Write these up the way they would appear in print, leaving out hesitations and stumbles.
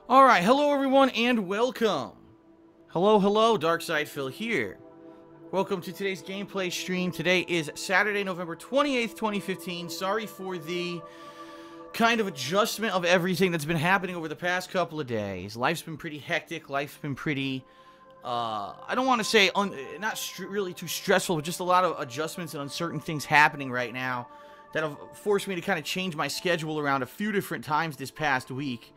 Alright, hello everyone and welcome. Hello, Darkside Phil here. Welcome to today's gameplay stream. Today is Saturday, November 28th, 2015. Sorry for the kind of adjustment of everything that's been happening over the past couple of days. Life's been pretty hectic. Life's been pretty, I don't want to say, really too stressful, but just a lot of adjustments and uncertain things happening right now that have forced me to kind of change my schedule around a few different times this past week.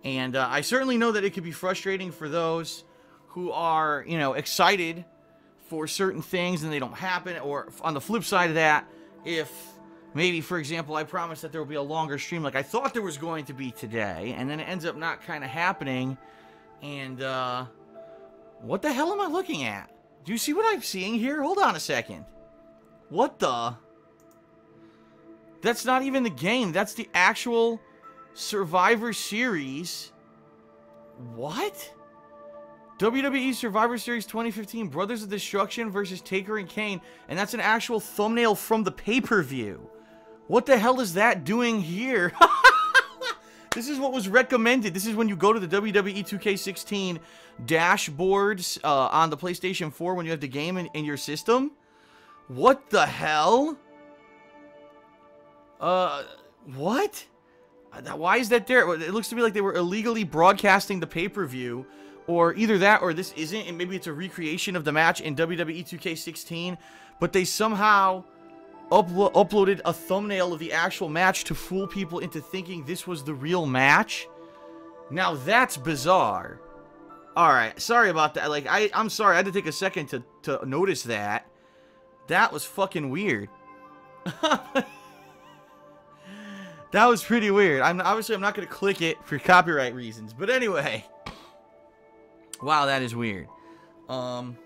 And I certainly know that it could be frustrating for those who are, you know, excited for certain things and they don't happen. Or on the flip side of that, if maybe, for example, I promised that there will be a longer stream like I thought there was going to be today, and then it ends up not kind of happening. And what the hell am I looking at? Do you see what I'm seeing here? Hold on a second. What the? That's not even the game. That's the actual Survivor Series. What? WWE Survivor Series 2015 Brothers of Destruction versus Taker and Kane. And that's an actual thumbnail from the pay-per-view. What the hell is that doing here? This is what was recommended. This is when you go to the WWE 2K16 dashboards on the PlayStation 4 when you have the game in your system. What the hell? What? Why is that there? It looks to me like they were illegally broadcasting the pay-per-view, or either that or this isn't, and maybe it's a recreation of the match in WWE 2K16, but they somehow uploaded a thumbnail of the actual match to fool people into thinking this was the real match. Now that's bizarre. Alright, sorry about that. Like, I'm sorry, I had to take a second to notice that. That was fucking weird. That was pretty weird. Obviously I'm not going to click it for copyright reasons. But anyway. Wow, that is weird. So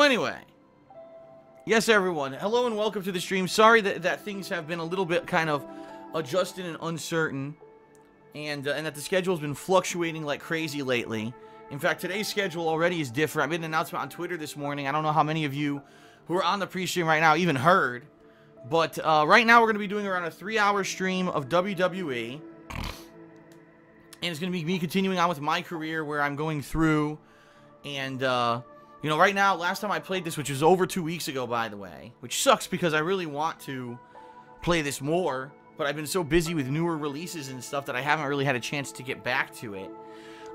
anyway. Yes, everyone. Hello and welcome to the stream. Sorry that things have been a little bit kind of adjusted and uncertain. And that the schedule's been fluctuating like crazy lately. In fact, today's schedule already is different. I made an announcement on Twitter this morning. I don't know how many of you who are on the pre-stream right now even heard. But right now we're going to be doing around a 3-hour stream of WWE. And it's going to be me continuing on with my career where I'm going through. And, you know, right now, last time I played this, which was over 2 weeks ago, by the way. Which sucks because I really want to play this more. But I've been so busy with newer releases and stuff that I haven't really had a chance to get back to it.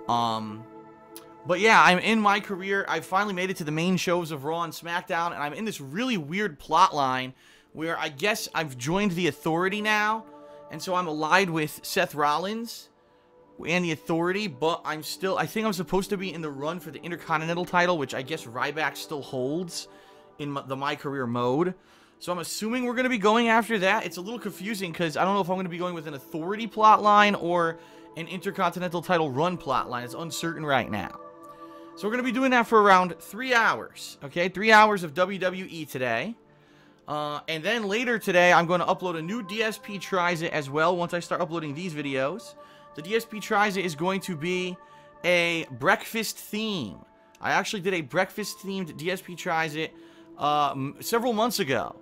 But yeah, I'm in my career. I finally made it to the main shows of Raw and SmackDown. And I'm in this really weird plot line where I guess I've joined the Authority now, and so I'm allied with Seth Rollins and the Authority, but I think I'm supposed to be in the run for the Intercontinental title, which I guess Ryback still holds in the My Career mode. So I'm assuming we're going to be going after that. It's a little confusing because I don't know if I'm going to be going with an Authority plotline or an Intercontinental title run plotline. It's uncertain right now. So we're going to be doing that for around 3 hours, okay? 3 hours of WWE today. And then later today, I'm going to upload a new DSP Tries It as well once I start uploading these videos. The DSP Tries It is going to be a breakfast theme. I actually did a breakfast-themed DSP Tries It several months ago.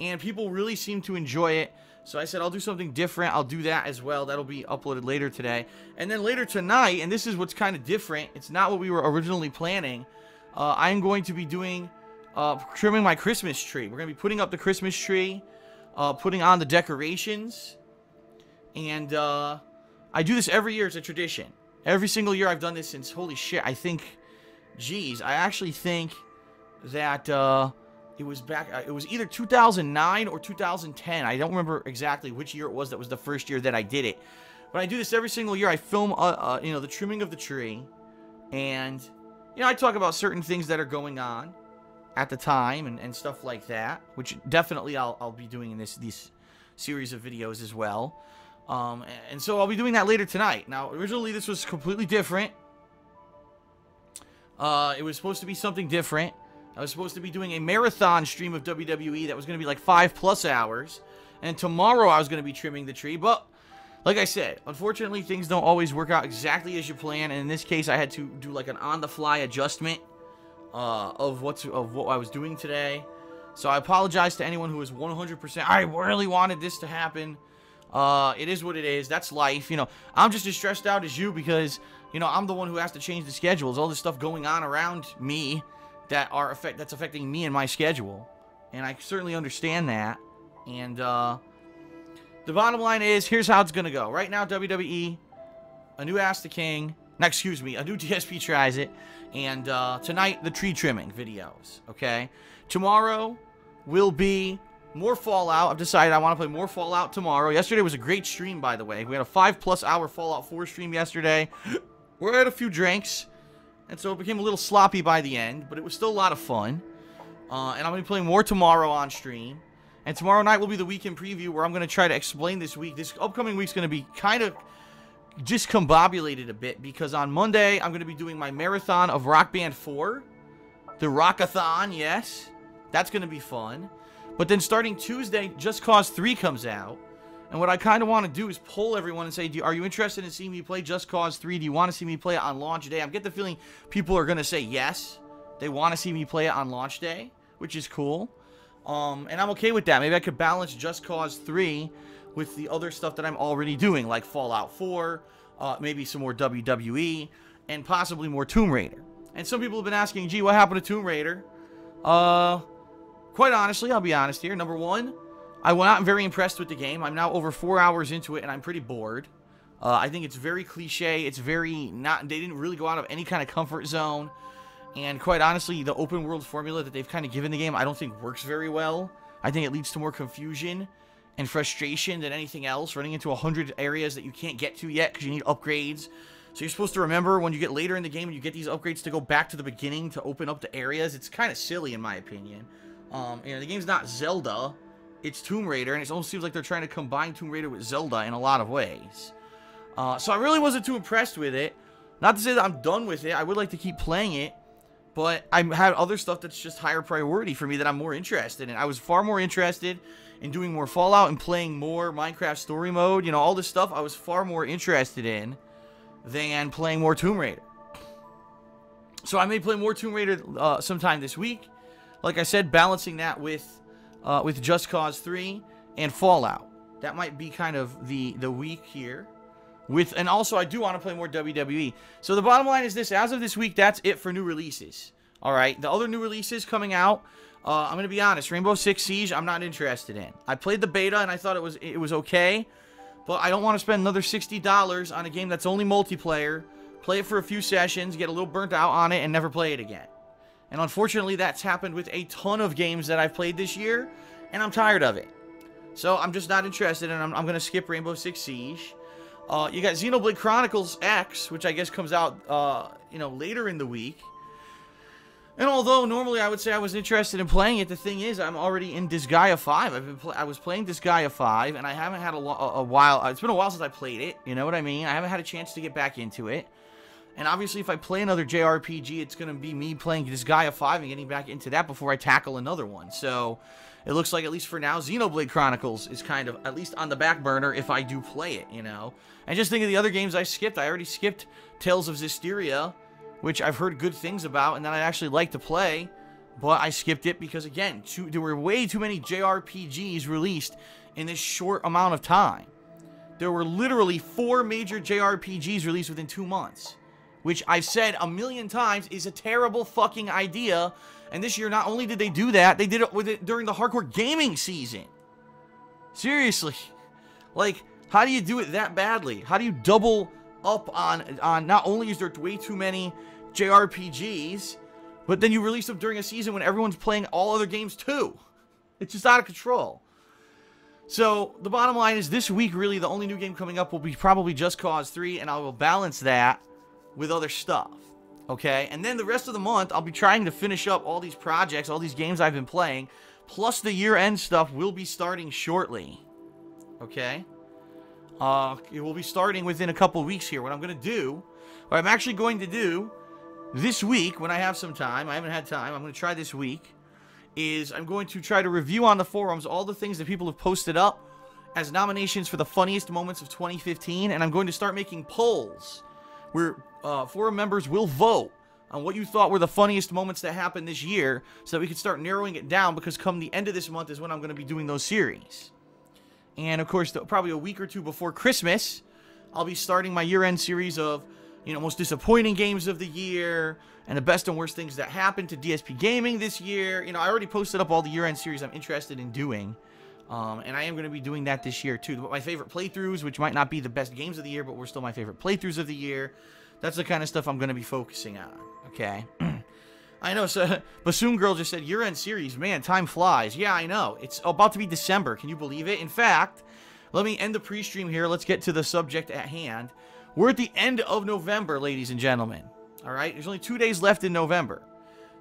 And people really seem to enjoy it. So I said I'll do something different. I'll do that as well. That'll be uploaded later today. And then later tonight, and this is what's kind of different. It's not what we were originally planning. I'm going to be doing... trimming my Christmas tree. We're going to be putting up the Christmas tree, putting on the decorations, and I do this every year. It's a tradition. Every single year I've done this since, holy shit, I actually think that it was back, it was either 2009 or 2010. I don't remember exactly which year it was that was the first year that I did it. But I do this every single year. I film, you know, the trimming of the tree, and, you know, I talk about certain things that are going on at the time and stuff like that, which definitely I'll be doing in this series of videos as well. And so I'll be doing that later tonight. Now, originally this was completely different. It was supposed to be something different. I was supposed to be doing a marathon stream of WWE that was going to be like 5+ hours. And tomorrow I was going to be trimming the tree, but like I said, unfortunately things don't always work out exactly as you plan, and in this case I had to do like an on-the-fly adjustment of what I was doing today. So I apologize to anyone who was 100%, I really wanted this to happen. It is what it is. That's life. You know, I'm just as stressed out as you because, you know, I'm the one who has to change the schedules. All this stuff going on around me that's affecting me and my schedule. And I certainly understand that. And the bottom line is, here's how it's going to go. Right now, WWE, a new Ask the King. No, excuse me, a new DSP tries it. And tonight, the tree trimming videos. Okay? Tomorrow will be more Fallout. I've decided I want to play more Fallout tomorrow. Yesterday was a great stream, by the way. We had a 5+ hour Fallout 4 stream yesterday. We had a few drinks, and so it became a little sloppy by the end, but it was still a lot of fun. And I'm going to be playing more tomorrow on stream. And tomorrow night will be the weekend preview where I'm going to try to explain this week. This upcoming week's going to be kind of discombobulated a bit because on Monday I'm going to be doing my marathon of Rock Band 4. The Rockathon, yes. That's going to be fun. But then starting Tuesday, Just Cause 3 comes out. And what I kind of want to do is poll everyone and say, are you interested in seeing me play Just Cause 3? Do you want to see me play it on launch day? I get the feeling people are going to say yes. They want to see me play it on launch day, which is cool. And I'm okay with that. Maybe I could balance Just Cause 3 with the other stuff that I'm already doing, like Fallout 4, maybe some more WWE, and possibly more Tomb Raider. And some people have been asking, gee, what happened to Tomb Raider? Quite honestly, I'll be honest here. Number one, I was not very impressed with the game. I'm now over 4 hours into it, and I'm pretty bored. I think it's very cliche. It's very not... They didn't really go out of any kind of comfort zone. And quite honestly, the open world formula that they've kind of given the game, I don't think works very well. I think it leads to more confusion and frustration than anything else. Running into 100 areas that you can't get to yet because you need upgrades. So you're supposed to remember when you get later in the game and you get these upgrades to go back to the beginning to open up the areas. It's kind of silly in my opinion. You know, the game's not Zelda, it's Tomb Raider, and it almost seems like they're trying to combine Tomb Raider with Zelda in a lot of ways. So I really wasn't too impressed with it. Not to say that I'm done with it, I would like to keep playing it, but I have other stuff that's just higher priority for me that I'm more interested in. I was far more interested in doing more Fallout and playing more Minecraft Story Mode, you know, all this stuff I was far more interested in than playing more Tomb Raider. So I may play more Tomb Raider sometime this week. Like I said, balancing that with Just Cause 3 and Fallout. That might be kind of the week here. And also, I do want to play more WWE. So the bottom line is this. As of this week, that's it for new releases. Alright, the other new releases coming out, I'm going to be honest. Rainbow Six Siege, I'm not interested in. I played the beta, and I thought it was okay. But I don't want to spend another $60 on a game that's only multiplayer, play it for a few sessions, get a little burnt out on it, and never play it again. And unfortunately, that's happened with a ton of games that I've played this year, and I'm tired of it. So I'm just not interested, and I'm going to skip Rainbow Six Siege. You got Xenoblade Chronicles X, which I guess comes out, you know, later in the week. And although normally I would say I was interested in playing it, the thing is I'm already in Disgaea 5. I was playing Disgaea 5, and I haven't had a while. It's been a while since I played it. You know what I mean? I haven't had a chance to get back into it. And obviously, if I play another JRPG, it's going to be me playing Disgaea 5 and getting back into that before I tackle another one. So, it looks like, at least for now, Xenoblade Chronicles is kind of, at least on the back burner, if I do play it, you know? And just think of the other games I skipped. I already skipped Tales of Zestiria, which I've heard good things about, and that I'd actually like to play. But I skipped it because, again, there were way too many JRPGs released in this short amount of time. There were literally 4 major JRPGs released within 2 months. Which I've said a million times is a terrible fucking idea. And this year, not only did they do that, they did it with it during the hardcore gaming season. Seriously. Like, how do you do it that badly? How do you double up on not only is there way too many JRPGs, but then you release them during a season when everyone's playing all other games too? It's just out of control. So, the bottom line is this week, really, the only new game coming up will be probably Just Cause 3, and I will balance that with other stuff, okay? And then the rest of the month, I'll be trying to finish up all these projects, all these games I've been playing, plus the year-end stuff will be starting shortly, okay? It will be starting within a couple weeks here. What I'm actually going to do this week, when I have some time, I haven't had time, I'm going to try this week, is I'm going to try to review on the forums all the things that people have posted up as nominations for the funniest moments of 2015, and I'm going to start making polls where forum members will vote on what you thought were the funniest moments that happened this year so that we can start narrowing it down, because come the end of this month is when I'm going to be doing those series. And, of course, probably a week or two before Christmas, I'll be starting my year-end series of, most disappointing games of the year and the best and worst things that happened to DSPGaming this year. I already posted up all the year-end series I'm interested in doing. And I am going to be doing that this year, too. But my favorite playthroughs, which might not be the best games of the year, but were still my favorite playthroughs of the year. That's the kind of stuff I'm going to be focusing on, okay? I know, so Bassoon Girl just said, year-end series, man, time flies. Yeah, I know. It's about to be December. Can you believe it? In fact, let me end the pre-stream here. Let's get to the subject at hand. We're at the end of November, ladies and gentlemen. All right? There's only 2 days left in November.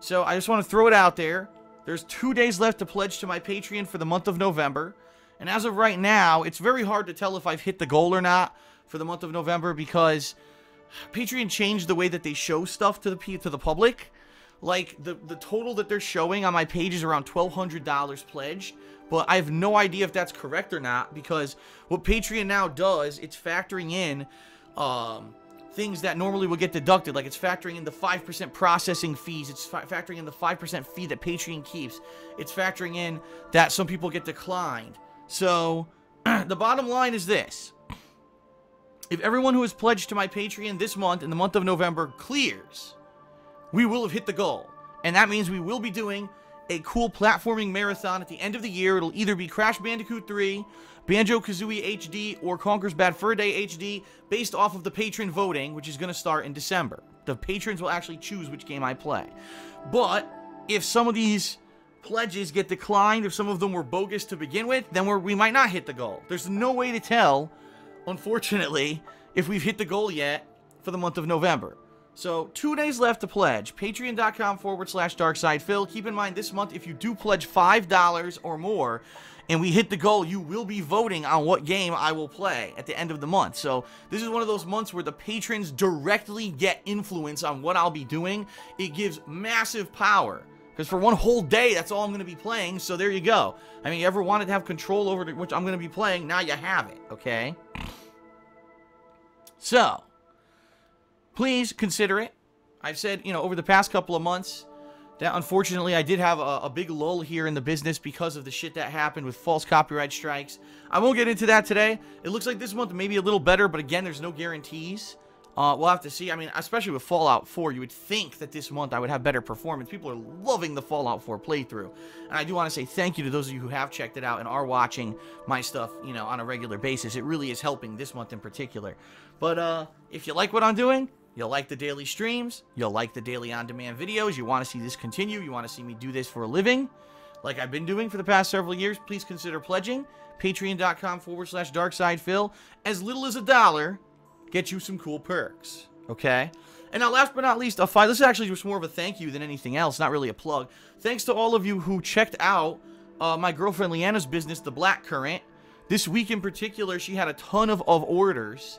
So I just want to throw it out there. There's 2 days left to pledge to my Patreon for the month of November. And as of right now, it's very hard to tell if I've hit the goal or not for the month of November because Patreon changed the way that they show stuff to the public. Like, the total that they're showing on my page is around $1,200 pledged, but I have no idea if that's correct or not, because what Patreon now does, it's factoring in things that normally would get deducted, like it's factoring in the 5% processing fees, it's factoring in the 5% fee that Patreon keeps, it's factoring in that some people get declined. So, the bottom line is this. If everyone who has pledged to my Patreon this month, in the month of November, clears, we will have hit the goal. And that means we will be doing a cool platforming marathon at the end of the year. It'll either be Crash Bandicoot 3, Banjo-Kazooie HD, or Conker's Bad Fur Day HD, based off of the patron voting, which is going to start in December. The patrons will actually choose which game I play. But if some of these pledges get declined, if some of them were bogus to begin with, then we might not hit the goal. There's no way to tell, unfortunately, if we've hit the goal yet for the month of November. So, 2 days left to pledge. Patreon.com/DarksidePhil. Keep in mind, this month, if you do pledge $5 or more, and we hit the goal, you will be voting on what game I will play at the end of the month. So, this is one of those months where the patrons directly get influence on what I'll be doing. It gives massive power. Because for one whole day, that's all I'm going to be playing, so there you go. I mean, you ever wanted to have control over which I'm going to be playing, now you have it, okay? So, please consider it. I've said, over the past couple of months that unfortunately I did have a big lull here in the business because of the shit that happened with false copyright strikes. I won't get into that today. It looks like this month may be a little better, but again, there's no guarantees. We'll have to see. I mean, especially with Fallout 4, you would think that this month I would have better performance. People are loving the Fallout 4 playthrough. And I do want to say thank you to those of you who have checked it out and are watching my stuff, on a regular basis. It really is helping this month in particular. But if you like what I'm doing, you'll like the daily streams, you'll like the daily on-demand videos, you want to see this continue, you want to see me do this for a living, like I've been doing for the past several years, please consider pledging. Patreon.com/DarksidePhil. As little as $1 get you some cool perks, okay? And now, last but not least, this is actually just more of a thank you than anything else, not really a plug. Thanks to all of you who checked out my girlfriend Leanna's business, The Black Current. This week in particular, she had a ton of orders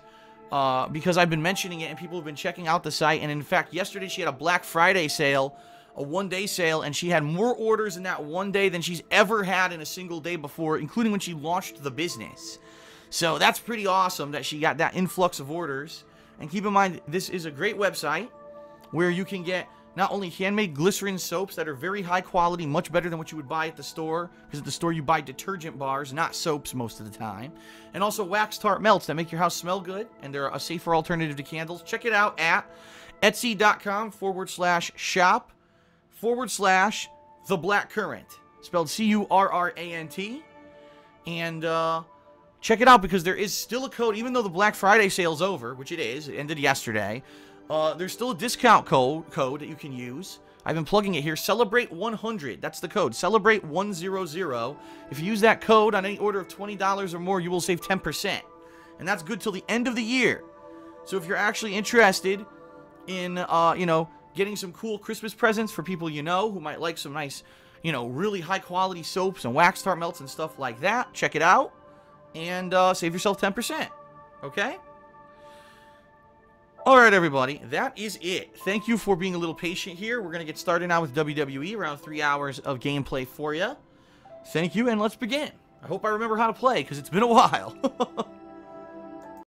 because I've been mentioning it and people have been checking out the site. And in fact, yesterday she had a Black Friday sale, a one-day sale, and she had more orders in that one day than she's ever had in a single day before, including when she launched the business. So that's pretty awesome that she got that influx of orders. And keep in mind, this is a great website where you can get not only handmade glycerin soaps that are very high quality, much better than what you would buy at the store, because at the store you buy detergent bars, not soaps most of the time, and also wax tart melts that make your house smell good, and they're a safer alternative to candles. Check it out at etsy.com/shop/theblackcurrant, spelled C-U-R-R-A-N-T, and check it out because there is still a code, even though the Black Friday sale's over, which it is, it ended yesterday. There's still a discount code that you can use. I've been plugging it here. Celebrate 100. That's the code. Celebrate 100. If you use that code on any order of $20 or more, you will save 10%. And that's good till the end of the year. So if you're actually interested in, getting some cool Christmas presents for people who might like some nice, really high quality soaps and wax tart melts and stuff like that, check it out and save yourself 10%. Okay? Alright, everybody, that is it. Thank you for being a little patient here. We're going to get started now with WWE, around 3 hours of gameplay for you. Thank you, and let's begin. I hope I remember how to play, because it's been a while.